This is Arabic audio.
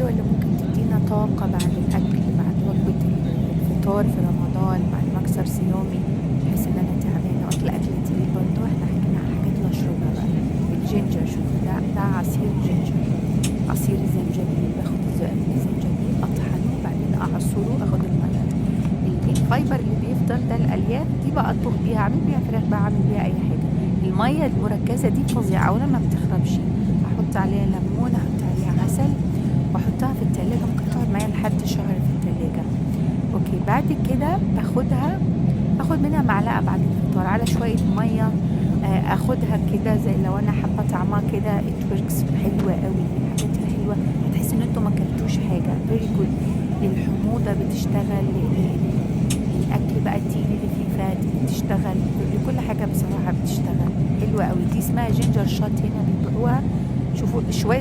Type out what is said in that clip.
الحلوة اللي ممكن تدينا طاقة بعد الأكل، بعد وجبة الفطار في رمضان، بعد مكسر صيامي، بحيث إن أنا تعبانة وأكل أكل تقيل برضه. إحنا حكينا على حاجات اللي أشربها بقى. الجينجر، شوفوا ده عصير جينجر، عصير الزنجبيل. باخد الزنجبيل أطحنه وبعدين أعصره، أخد المية. الفايبر اللي بيفضل ده، الألياف دي بقى أطبخ بيها، أعمل بيها فراخ بقى، أعمل بيها أي حاجة. المية المركزة دي فظيعة، أولا ما بتخربش، أحط عليها ليمون، أحط عليها عسل واحطها في التلاجة، ممكن تقعد معايا لحد شهر في التلاجة. اوكي، بعد كده باخدها، اخد منها معلقة بعد الفطار على شوية مية. اخدها كده زي لو انا حابة طعمها كده. اتوركس حلوة قوي، الحاجات الحلوة هتحس ان انتوا ما كلتوش حاجة. فيري جود للحموضة، بتشتغل الاكل بقى التقيل اللي فيه فات، بتشتغل لكل حاجة بصراحة، بتشتغل حلوة قوي. دي اسمها جينجر شوت، هنا بيبيعوها. شوفوا شوية